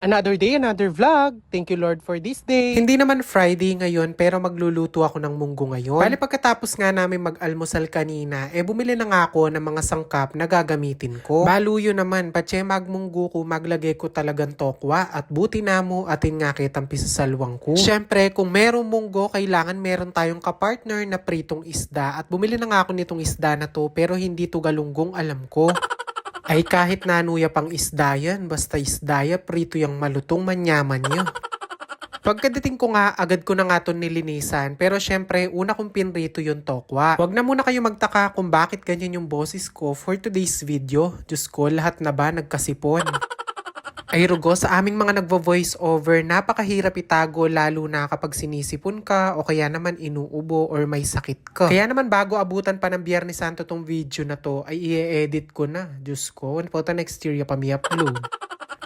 Another day, another vlog. Thank you Lord for this day. Hindi naman Friday ngayon pero magluluto ako ng munggo ngayon. Bali pagkatapos nga namin mag-almusal kanina, bumili na nga ako ng mga sangkap na gagamitin ko. Baluyo naman, patse magmunggo ko, maglagay ko talagang tokwa at buti na mo atin nga kitang pisasalwang ko. Syempre, kung merong munggo, kailangan meron tayong kapartner na pritong isda at bumili na nga ako nitong isda na to pero hindi to galunggong alam ko. Ay kahit nanuya pang isda yan, basta isda ya, prito yung malutong manyaman nyo. Pagkadating ko nga, agad ko na nga ito nilinisan. Pero syempre, una kong pinrito yung tokwa. Huwag na muna kayo magtaka kung bakit ganyan yung boses ko for today's video. Diyos ko, lahat na ba nagkasipon? Ay rugo, sa aming mga nagvo-voice over, napakahirap itago lalo na kapag sinisipon ka o kaya naman inuubo or may sakit ka. Kaya naman bago abutan pa ng Biyernes Santo tong video na to, ay i-edit ko na. Diyos ko, po next year pa mi-upload.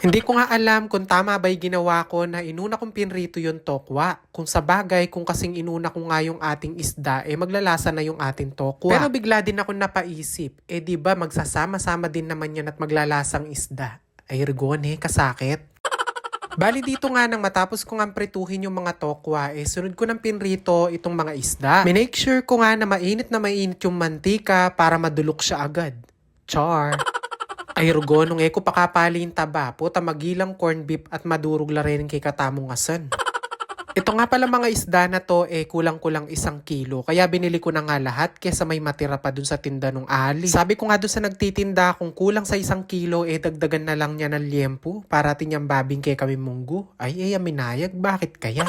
Hindi ko nga alam kung tama ba'y ginawa ko na inuna kong pinrito yung tokwa. Kung sa bagay, kung kasing inuna ko nga yung ating isda, maglalasa na yung ating tokwa. Pero bigla din ako napaisip, diba magsasama-sama din naman yan at maglalasang isda. Ay rigone, kasakit. Bali dito nga nang matapos ko nga prituhin yung mga tokwa, sunod ko ng pinrito itong mga isda. Minake sure ko nga na mainit yung mantika para madulok siya agad. Char. Ay rugo, nung ko pakapali yung taba po, tamagilang corn beef at madurog la rin kay katamong asan. Ito nga pala mga isda na to, kulang-kulang 1 kilo. Kaya binili ko na nga lahat kesa may matira pa dun sa tinda nung ali. Sabi ko nga dun sa nagtitinda, kung kulang sa 1 kilo, dagdagan na lang niya ng liempo para tinyang babing kay kami munggo. Ay, aminayag, bakit kaya?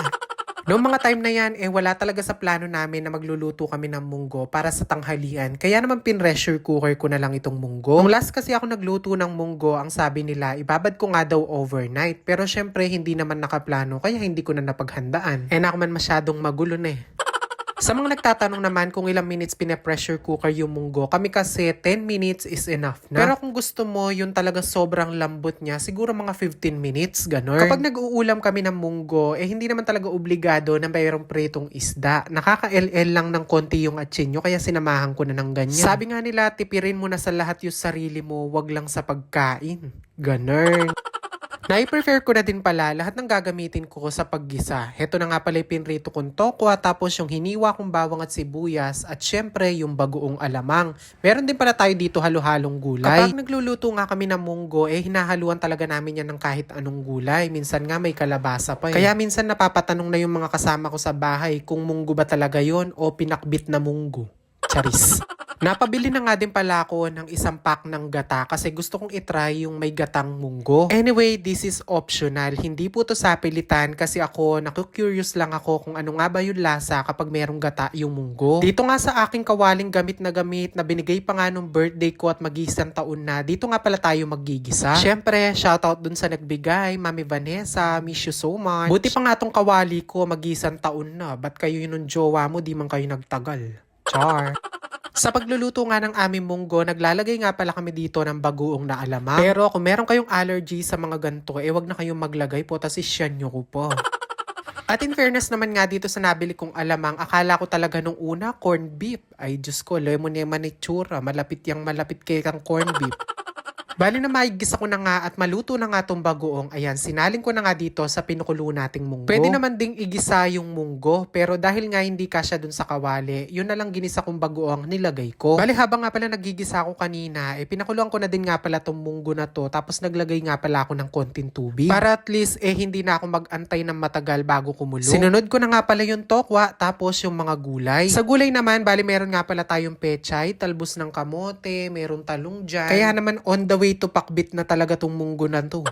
Noong mga time na yan, wala talaga sa plano namin na magluluto kami ng munggo para sa tanghalian. Kaya naman pin-pressure cooker ko na lang itong munggo. Nung last kasi ako nagluto ng munggo, ang sabi nila, ibabad ko nga daw overnight. Pero syempre, hindi naman nakaplano, kaya hindi ko na napaghandaan. Ako man masyadong magulo na Sa mga nagtatanong naman kung ilang minutes pina-pressure cooker yung munggo, kami kasi 10 minutes is enough na. Pero kung gusto mo yung talaga sobrang lambot niya, siguro mga 15 minutes, ganun. Kapag nag-uulam kami ng munggo, hindi naman talaga obligado na mayroong pritong isda. Nakaka-LL lang ng konti yung atsinyo, kaya sinamahan ko na ng ganyan. Sabi nga nila, tipirin mo na sa lahat yung sarili mo, wag lang sa pagkain. Ganun. Na-prefer ko na din pala lahat ng gagamitin ko sa paggisa. Heto na nga pala yung pinrito kong tokwa, tapos yung hiniwa kong bawang at sibuyas, at syempre yung bagoong alamang. Meron din pala tayo dito halo-halong gulay. Kapag nagluluto nga kami ng munggo, hinahaluan talaga namin yan ng kahit anong gulay. Minsan nga may kalabasa pa Kaya minsan napapatanong na yung mga kasama ko sa bahay kung munggo ba talaga yon o pinakbit na munggo. Charis. Napabili na nga din pala ako ng 1 pack ng gata kasi gusto kong itry yung may gatang munggo. Anyway, this is optional. Hindi po to sa pilitan kasi ako naku-curious lang ako kung ano nga ba yung lasa kapag merong gata yung munggo. Dito nga sa aking kawaling gamit na binigay pa nga nung birthday ko at mag-1 taon na, dito nga pala tayo magigisa. Syempre, shoutout dun sa nagbigay, Mami Vanessa, miss you so much. Buti pa nga tong kawali ko mag-1 taon na. Ba't kayo yun ng jowa mo, di man kayo nagtagal? Char. Sa pagluluto nga ng aming munggo, naglalagay nga pala kami dito ng bagoong na alamang. Pero kung meron kayong allergy sa mga ganito, wag na kayong maglagay po, tas isyan nyo ko po. At in fairness naman nga dito sa nabili kong alamang, akala ko talaga nung una, corn beef. Ay Diyos ko, lemon yung manitsura, malapit kay kang corn beef. Bali na maigisa ko na nga at maluto na nga tong bagoong. Ayan, sinalin ko na nga dito sa pinukulo nating munggo. Pwede naman ding igisa yung munggo, pero dahil nga hindi kasya dun sa kawali, yun na lang ginisa kong bagoong nilagay ko. Bali habang nga pala nagigisa ako kanina, pinakuluan ko na din nga pala tong munggo na to, tapos naglagay nga pala ako ng konting tubig. Para at least hindi na ako mag-antay ng matagal bago kumulo. Sinunod ko na nga pala yung tokwa, tapos yung mga gulay. Sa gulay naman, bali meron nga pala tayong pechay, talbos ng kamote, meron talong dyan. Kaya naman on the way to pakbit na talaga tong munggo na to.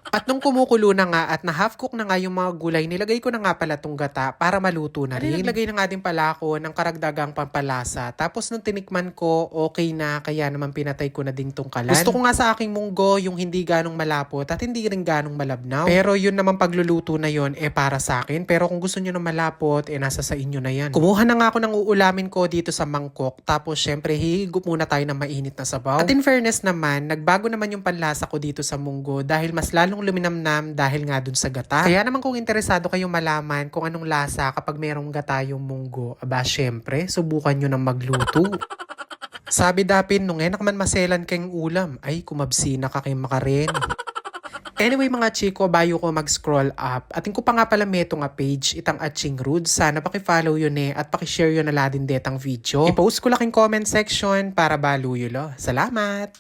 At nung kumukulo na nga at na-half cook na nga yung mga gulay, nilagay ko na nga pala tong gata para maluto na rin. Naglagay na nga din pala ako ng karagdagang pampalasa. Tapos nung tinikman ko, okay na, kaya naman pinatay ko na din tong kalan. Gusto ko nga sa aking munggo yung hindi ganong malapot at hindi rin ganong malabnaw. Pero yun naman pagluluto na yun, para sa akin. Pero kung gusto nyo ng malapot, nasa sa inyo na yan. Kumuha na nga ako ng uulamin ko dito sa mangkok. Tapos syempre, hihigop muna tayo ng mainit na sabaw. At in fairness naman, nagbago naman yung panlasa ko dito sa munggo dahil mas lalong luminamnam dahil nga dun sa gata. Kaya naman kung interesado kayong malaman kung anong lasa kapag merong gata yung munggo, syempre, subukan nyo ng magluto. Sabi dapin, nung enak man maselan kayong ulam, ay kumabsina ka kay makarin. Anyway mga chiko, bayo ko mag-scroll up. Ating ko pa nga pala meto nga page, itang Aching Rude. Sana paki-follow yun at paki-share yun na ladin detang video. I-post ko laking comment section para baluyo lo. Salamat!